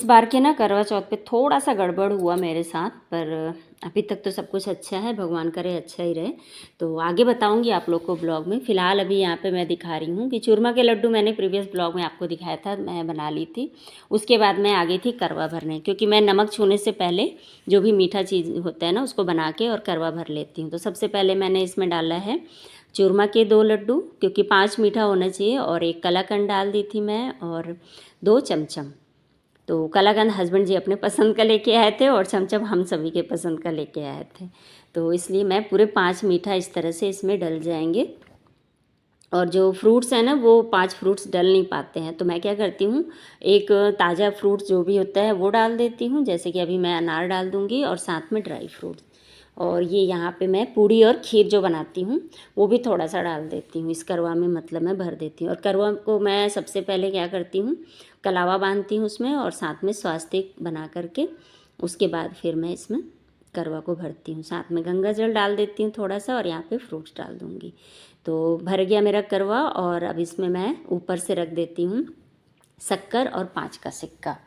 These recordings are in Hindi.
बार के ना करवा चौथ पे थोड़ा सा गड़बड़ हुआ मेरे साथ, पर अभी तक तो सब कुछ अच्छा है, भगवान करे अच्छा ही रहे। तो आगे बताऊंगी आप लोग को ब्लॉग में। फ़िलहाल अभी यहाँ पे मैं दिखा रही हूँ कि चूरमा के लड्डू मैंने प्रीवियस ब्लॉग में आपको दिखाया था, मैं बना ली थी। उसके बाद मैं आ गई थी करवा भरने, क्योंकि मैं नमक छूने से पहले जो भी मीठा चीज़ होता है ना उसको बना के और करवा भर लेती हूँ। तो सबसे पहले मैंने इसमें डाला है चूरमा के 2 लड्डू, क्योंकि 5 मीठा होना चाहिए, और 1 कलाकंद डाल दी थी मैं, और 2 चमचम। तो कलाकंद हस्बैंड जी अपने पसंद का लेके आए थे और चमचम हम सभी के पसंद का लेके आए थे। तो इसलिए मैं पूरे 5 मीठा इस तरह से इसमें डल जाएंगे। और जो फ्रूट्स हैं ना वो 5 फ्रूट्स डल नहीं पाते हैं, तो मैं क्या करती हूँ, एक ताज़ा फ्रूट जो भी होता है वो डाल देती हूँ। जैसे कि अभी मैं अनार डाल दूँगी और साथ में ड्राई फ्रूट्स। और ये यहाँ पे मैं पूड़ी और खीर जो बनाती हूँ वो भी थोड़ा सा डाल देती हूँ इस करवा में, मतलब मैं भर देती हूँ। और करवा को मैं सबसे पहले क्या करती हूँ, कलावा बांधती हूँ उसमें, और साथ में स्वास्तिक बना करके उसके बाद फिर मैं इसमें करवा को भरती हूँ। साथ में गंगा जल डाल देती हूँ थोड़ा सा, और यहाँ पे फ्रूट्स डाल दूँगी। तो भर गया मेरा करवा। और अब इसमें मैं ऊपर से रख देती हूँ शक्कर और 5 का सिक्का,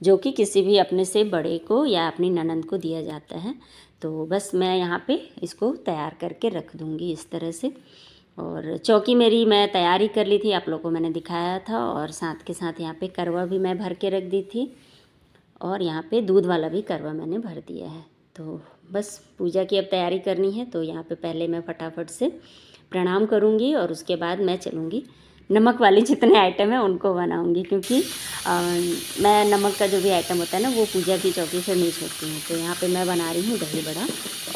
जो कि किसी भी अपने से बड़े को या अपनी ननंद को दिया जाता है। तो बस मैं यहाँ पे इसको तैयार करके रख दूँगी इस तरह से। और चौकी मेरी मैं तैयारी कर ली थी, आप लोगों को मैंने दिखाया था। और साथ के साथ यहाँ पे करवा भी मैं भर के रख दी थी, और यहाँ पे दूध वाला भी करवा मैंने भर दिया है। तो बस पूजा की अब तैयारी करनी है। तो यहाँ पे पहले मैं फटाफट से प्रणाम करूँगी, और उसके बाद मैं चलूँगी नमक वाले जितने आइटम है उनको बनाऊँगी, क्योंकि मैं नमक का जो भी आइटम होता है ना वो पूजा की चौकी से नहीं छोड़ती हूँ। तो यहाँ पे मैं बना रही हूँ दही बड़ा।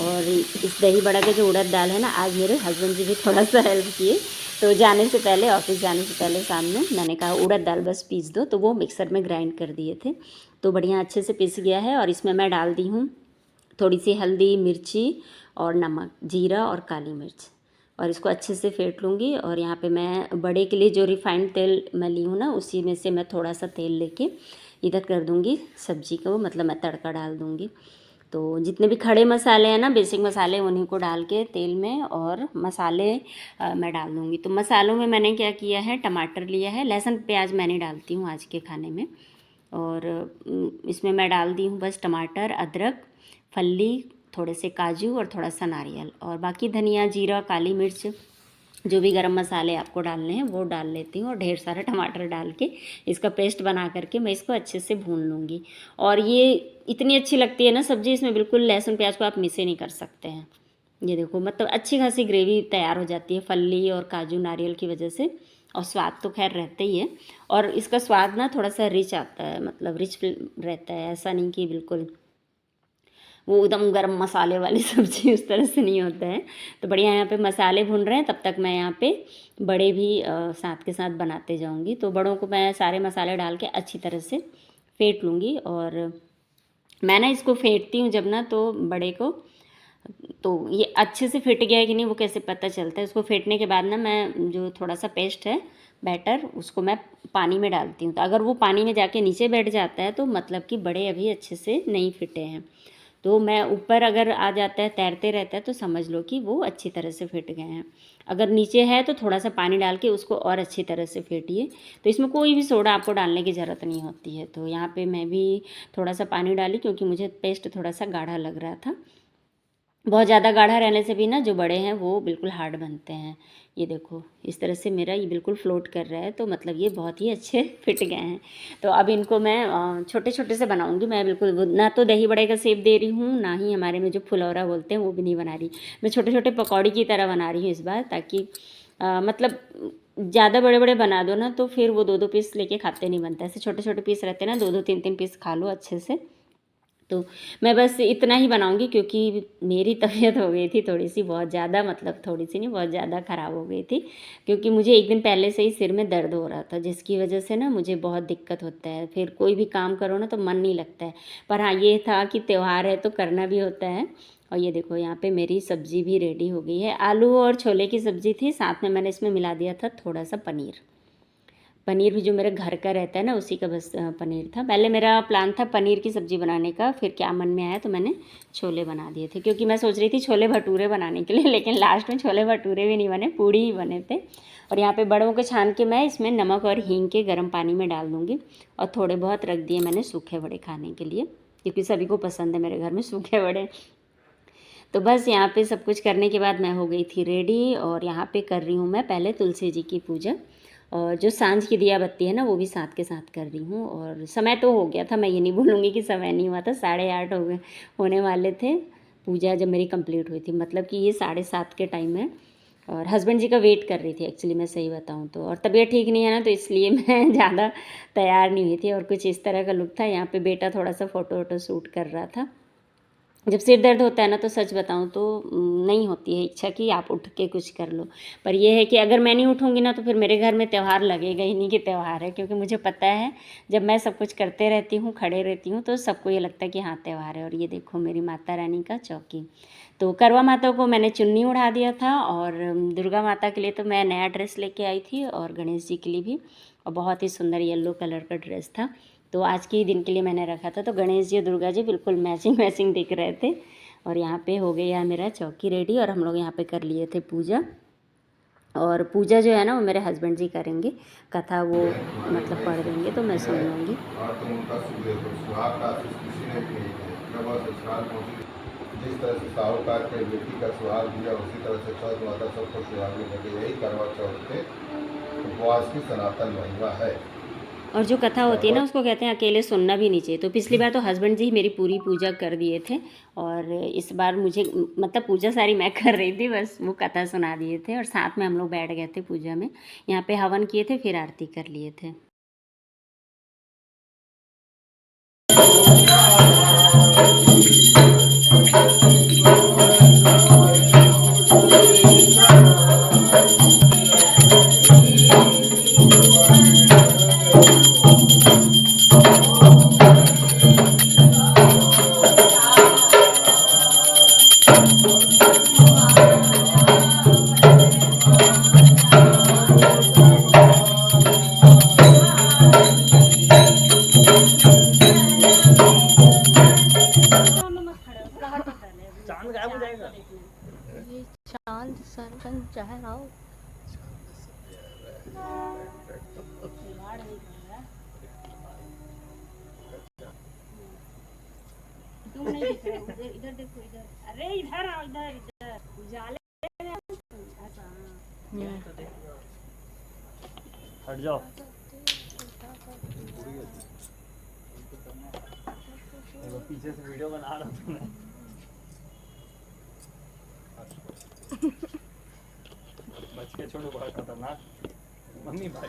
और इस दही बड़ा के जो उड़द दाल है ना, आज मेरे हस्बैंड जी भी थोड़ा सा हेल्प किए। तो जाने से पहले, ऑफिस जाने से पहले शाम में मैंने कहा उड़द दाल बस पीस दो, तो वो मिक्सर में ग्राइंड कर दिए थे। तो बढ़िया अच्छे से पिस गया है। और इसमें मैं डाल दी हूँ थोड़ी सी हल्दी, मिर्ची और नमक, जीरा और काली मिर्च, और इसको अच्छे से फेंट लूँगी। और यहाँ पे मैं बड़े के लिए जो रिफाइंड तेल मैं ली हूँ ना, उसी में से मैं थोड़ा सा तेल लेके इधर कर दूँगी सब्जी को, मतलब मैं तड़का डाल दूँगी। तो जितने भी खड़े मसाले हैं ना, बेसिक मसाले, उन्हीं को डाल के तेल में, और मसाले मैं डाल दूँगी। तो मसालों में मैंने क्या किया है, टमाटर लिया है, लहसुन प्याज मैं नहीं डालती हूँ आज के खाने में। और इसमें मैं डाल दी हूँ बस टमाटर, अदरक, फल्ली, थोड़े से काजू और थोड़ा सा नारियल, और बाकी धनिया, जीरा, काली मिर्च, जो भी गरम मसाले आपको डालने हैं वो डाल लेती हूँ। और ढेर सारा टमाटर डाल के इसका पेस्ट बना करके मैं इसको अच्छे से भून लूँगी। और ये इतनी अच्छी लगती है ना सब्ज़ी, इसमें बिल्कुल लहसुन प्याज को आप मिसे नहीं कर सकते हैं। ये देखो, मतलब अच्छी खासी ग्रेवी तैयार हो जाती है फल्ली और काजू नारियल की वजह से। और स्वाद तो खैर रहता ही है, और इसका स्वाद ना थोड़ा सा रिच आता है, मतलब रिच रहता है, ऐसा नहीं कि बिल्कुल वो एकदम गरम मसाले वाली सब्ज़ी उस तरह से नहीं होता है। तो बढ़िया यहाँ पे मसाले भून रहे हैं, तब तक मैं यहाँ पे बड़े भी साथ के साथ बनाते जाऊँगी। तो बड़ों को मैं सारे मसाले डाल के अच्छी तरह से फेंट लूँगी। और मैं ना इसको फेंटती हूँ जब ना, तो बड़े को, तो ये अच्छे से फिट गया है कि नहीं वो कैसे पता चलता है। उसको फेंटने के बाद ना मैं जो थोड़ा सा पेस्ट है, बैटर, उसको मैं पानी में डालती हूँ। तो अगर वो पानी में जाके नीचे बैठ जाता है तो मतलब कि बड़े अभी अच्छे से नहीं फिटे हैं। तो मैं ऊपर अगर आ जाता है, तैरते रहता है, तो समझ लो कि वो अच्छी तरह से फिट गए हैं। अगर नीचे है तो थोड़ा सा पानी डाल के उसको और अच्छी तरह से फेंटिए। तो इसमें कोई भी सोडा आपको डालने की ज़रूरत नहीं होती है। तो यहाँ पे मैं भी थोड़ा सा पानी डाली, क्योंकि मुझे पेस्ट थोड़ा सा गाढ़ा लग रहा था। बहुत ज़्यादा गाढ़ा रहने से भी ना जो बड़े हैं वो बिल्कुल हार्ड बनते हैं। ये देखो, इस तरह से मेरा ये बिल्कुल फ्लोट कर रहा है, तो मतलब ये बहुत ही अच्छे फिट गए हैं। तो अब इनको मैं छोटे छोटे से बनाऊंगी। मैं बिल्कुल ना तो दही बड़े का शेप दे रही हूँ, ना ही हमारे में जो फुलौरा बोलते हैं वो भी नहीं बना रही। मैं छोटे छोटे पकौड़ी की तरह बना रही हूँ इस बार, ताकि मतलब ज़्यादा बड़े बड़े बना दो ना तो फिर वो 2-2 पीस लेके खाते नहीं बनता। ऐसे छोटे छोटे पीस रहते हैं ना, 2-2 3-3 पीस खा लो अच्छे से। तो मैं बस इतना ही बनाऊंगी, क्योंकि मेरी तबीयत हो गई थी थोड़ी सी, बहुत ज़्यादा, मतलब थोड़ी सी नहीं, बहुत ज़्यादा ख़राब हो गई थी। क्योंकि मुझे एक दिन पहले से ही सिर में दर्द हो रहा था, जिसकी वजह से ना मुझे बहुत दिक्कत होता है। फिर कोई भी काम करो ना तो मन नहीं लगता है। पर हाँ, ये था कि त्यौहार है तो करना भी होता है। और ये देखो, यहाँ पे मेरी सब्ज़ी भी रेडी हो गई है। आलू और छोले की सब्ज़ी थी, साथ में मैंने इसमें मिला दिया था थोड़ा सा पनीर। पनीर भी जो मेरे घर का रहता है ना, उसी का बस पनीर था। पहले मेरा प्लान था पनीर की सब्ज़ी बनाने का, फिर क्या मन में आया तो मैंने छोले बना दिए थे, क्योंकि मैं सोच रही थी छोले भटूरे बनाने के लिए, लेकिन लास्ट में छोले भटूरे भी नहीं बने, पूड़ी ही बने थे। और यहाँ पे बड़ों को छान के मैं इसमें नमक और हींग के गर्म पानी में डाल दूँगी, और थोड़े बहुत रख दिए मैंने सूखे बड़े खाने के लिए, क्योंकि सभी को पसंद है मेरे घर में सूखे बड़े। तो बस यहाँ पे सब कुछ करने के बाद मैं हो गई थी रेडी, और यहाँ पे कर रही हूँ मैं पहले तुलसी जी की पूजा, और जो सांझ की दिया बत्ती है ना, वो भी साथ के साथ कर रही हूँ। और समय तो हो गया था, मैं ये नहीं बोलूँगी कि समय नहीं हुआ था, 8:30 हो गए, होने वाले थे पूजा जब मेरी कंप्लीट हुई थी, मतलब कि ये 7:30 के टाइम है। और हस्बैंड जी का वेट कर रही थी एक्चुअली, मैं सही बताऊँ तो, और तबीयत ठीक नहीं है ना, तो इसलिए मैं ज़्यादा तैयार नहीं हुई थी, और कुछ इस तरह का लुक था। यहाँ पे बेटा थोड़ा सा फ़ोटो वोटो शूट कर रहा था। जब सिर दर्द होता है ना, तो सच बताऊँ तो नहीं होती है इच्छा कि आप उठ के कुछ कर लो, पर यह है कि अगर मैं नहीं उठूँगी ना, तो फिर मेरे घर में त्यौहार लगेगा ही नहीं कि त्यौहार है, क्योंकि मुझे पता है जब मैं सब कुछ करते रहती हूँ, खड़े रहती हूँ, तो सबको ये लगता है कि हाँ त्यौहार है। और ये देखो मेरी माता रानी का चौकी। तो करवा माता को मैंने चुन्नी उड़ा दिया था, और दुर्गा माता के लिए तो मैं नया ड्रेस लेके आई थी, और गणेश जी के लिए भी, और बहुत ही सुंदर येलो कलर का ड्रेस था, तो आज के ही दिन के लिए मैंने रखा था। तो गणेश जी और दुर्गा जी बिल्कुल मैचिंग मैचिंग दिख रहे थे। और यहाँ पे हो गया मेरा चौकी रेडी, और हम लोग यहाँ पे कर लिए थे पूजा। और पूजा जो है ना, वो मेरे हस्बैंड जी करेंगे, कथा वो मतलब पढ़ देंगे, तो मैं सुन लूँगी। जिस तरह से साहूकार के बेटी का सुहाग दिया, उसी तरह से चौथ माता सबको सुहाग लगे, यही करवा चौथ के उपवास की सनातन महिमा है। और जो कथा होती है ना, उसको कहते हैं अकेले सुनना भी नहीं चाहिए। तो पिछली बार तो हस्बैंड जी मेरी पूरी पूजा कर दिए थे, और इस बार मुझे मतलब पूजा सारी मैं कर रही थी, बस वो कथा सुना दिए थे, और साथ में हम लोग बैठ गए थे पूजा में। यहाँ पे हवन किए थे, फिर आरती कर लिए थे। चांद गायब हो जाएगा। ये चांद सर बन जाएगा। तुम नहीं दिख रहे, उधर इधर देखो, इधर, अरे इधर आओ, इधर इधर उजाले। हट जाओ। देखो पीछे से वीडियो बना रहा हूँ मैं। बच के छोड़ो, बहुत खतरनाक। मम्मी भाई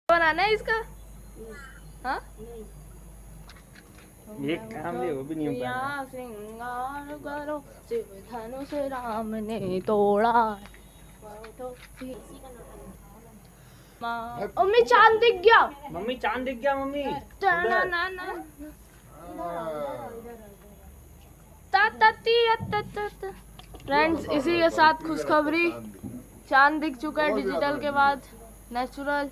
बनाना है इसका। हाँ एक काम भी वो भी नहीं हो या पाएगा। श्रृंगार करो, शिव धनुष राम ने तोड़ा। मम्मी चांद दिख गया। मम्मी चांद दिख गया मम्मी। ना ना ना ता ता ती ता ता ता। फ्रेंड्स, इसी के साथ खुशखबरी, चांद दिख चुका है डिजिटल के बाद नेचुरल।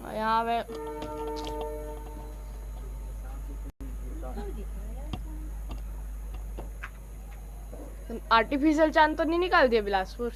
यहाँ पे आर्टिफिशियल चांद तो नहीं निकाल दिया बिलासपुर।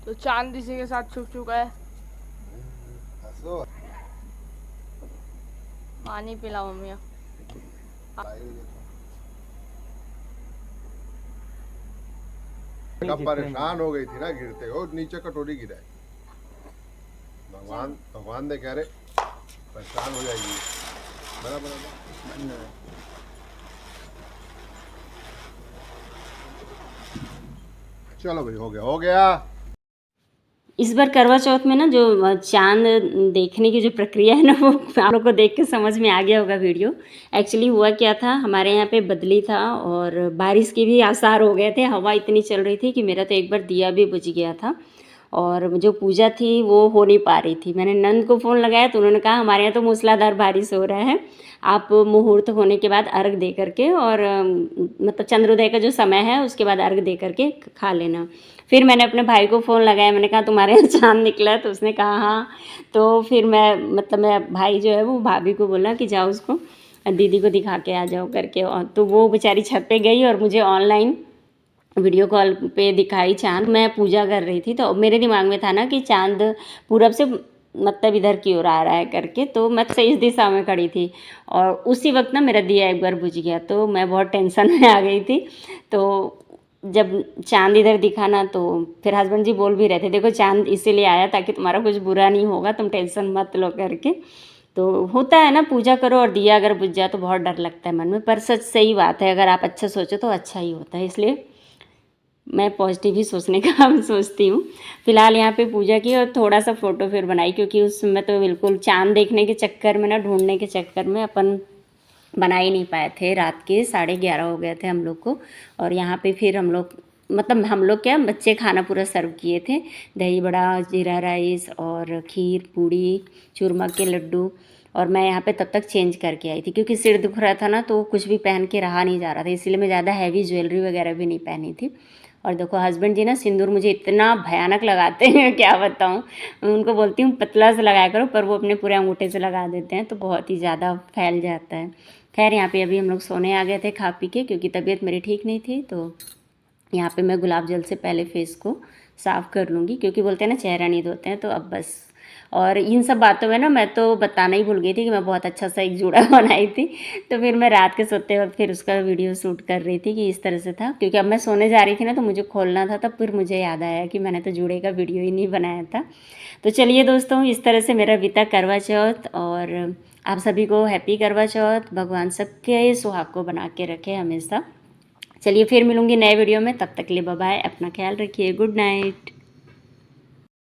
तो चांद इसी के साथ छुप चुका है। पानी पिलाओ मम्मी। परेशान हो गई थी ना गिरते हो, नीचे कटोरी गिरा भगवान भगवान ने कह रहे परेशान हो जाएगी। बराबर चलो भाई, हो गया। इस बार करवा चौथ में ना जो चांद देखने की जो प्रक्रिया है ना, वो आप लोग को देख के समझ में आ गया होगा वीडियो। एक्चुअली हुआ क्या था, हमारे यहाँ पे बदली था और बारिश के भी आसार हो गए थे। हवा इतनी चल रही थी कि मेरा तो एक बार दिया भी बुझ गया था और जो पूजा थी वो हो नहीं पा रही थी। मैंने नंद को फ़ोन लगाया तो उन्होंने कहा हमारे यहाँ तो मूसलाधार बारिश हो रहा है, आप मुहूर्त होने के बाद अर्घ दे करके और मतलब चंद्रोदय का जो समय है उसके बाद अर्घ दे करके खा लेना। फिर मैंने अपने भाई को फ़ोन लगाया, मैंने कहा तुम्हारे यहाँ चाँद निकला है? तो उसने कहा हाँ। तो फिर मैं भाई जो है वो भाभी को बोला कि जाओ उसको दीदी को दिखा के आ जाओ करके। और तो वो बेचारी छत पे गई और मुझे ऑनलाइन वीडियो कॉल पे दिखाई चाँद। मैं पूजा कर रही थी तो मेरे दिमाग में था ना कि चाँद पूरब से मतलब इधर की ओर आ रहा है करके, तो मैं सही दिशा में खड़ी थी और उसी वक्त ना मेरा दिया एक बार बुझ गया। तो मैं बहुत टेंशन में आ गई थी। तो जब चाँद इधर दिखा ना तो फिर हस्बैंड जी बोल भी रहे थे देखो चाँद इसीलिए आया ताकि तुम्हारा कुछ बुरा नहीं होगा, तुम टेंशन मत लो करके। तो होता है ना, पूजा करो और दिया अगर बुझ जाए तो बहुत डर लगता है मन में, पर सच सही बात है, अगर आप अच्छा सोचो तो अच्छा ही होता है। इसलिए मैं पॉजिटिव ही सोचने का सोचती हूँ। फिलहाल यहाँ पे पूजा की और थोड़ा सा फ़ोटो फिर बनाई, क्योंकि उस समय तो बिल्कुल चाँद देखने के चक्कर में ना, ढूंढने के चक्कर में अपन बना ही नहीं पाए थे। रात के 11:30 हो गए थे हम लोग को। और यहाँ पे फिर हम लोग क्या, बच्चे खाना पूरा सर्व किए थे, दही बड़ा, जीरा राइस और खीर पूड़ी, चूरमा के लड्डू। और मैं यहाँ पे तब तक चेंज करके आई थी क्योंकि सिर दुख रहा था ना, तो कुछ भी पहन के रहा नहीं जा रहा था, इसलिए मैं ज़्यादा हैवी ज्वेलरी वगैरह भी नहीं पहनी थी। और देखो हस्बैंड जी ना सिंदूर मुझे इतना भयानक लगाते हैं क्या बताऊँ। उनको बोलती हूँ पतला से लगाया करो, पर वो अपने पूरे अंगूठे से लगा देते हैं तो बहुत ही ज़्यादा फैल जाता है। खैर यहाँ पे अभी हम लोग सोने आ गए थे खा पी के, क्योंकि तबीयत मेरी ठीक नहीं थी। तो यहाँ पे मैं गुलाब जल से पहले फेस को साफ़ कर लूँगी, क्योंकि बोलते हैं ना चेहरा नहीं धोते हैं। तो अब बस, और इन सब बातों में ना मैं तो बताना ही भूल गई थी कि मैं बहुत अच्छा सा एक जूड़ा बनाई थी। तो फिर मैं रात के सोते वक्त फिर उसका वीडियो शूट कर रही थी कि इस तरह से था, क्योंकि अब मैं सोने जा रही थी ना तो मुझे खोलना था। तब फिर मुझे याद आया कि मैंने तो जूड़े का वीडियो ही नहीं बनाया था। तो चलिए दोस्तों, इस तरह से मेरा बीता करवा चौथ, और आप सभी को हैप्पी करवा चौथ। भगवान सबके सुहाग को बना के रखे हमेशा। चलिए फिर मिलूँगी नए वीडियो में, तब तक के लिए बाय बाय, अपना ख्याल रखिए, गुड नाइट।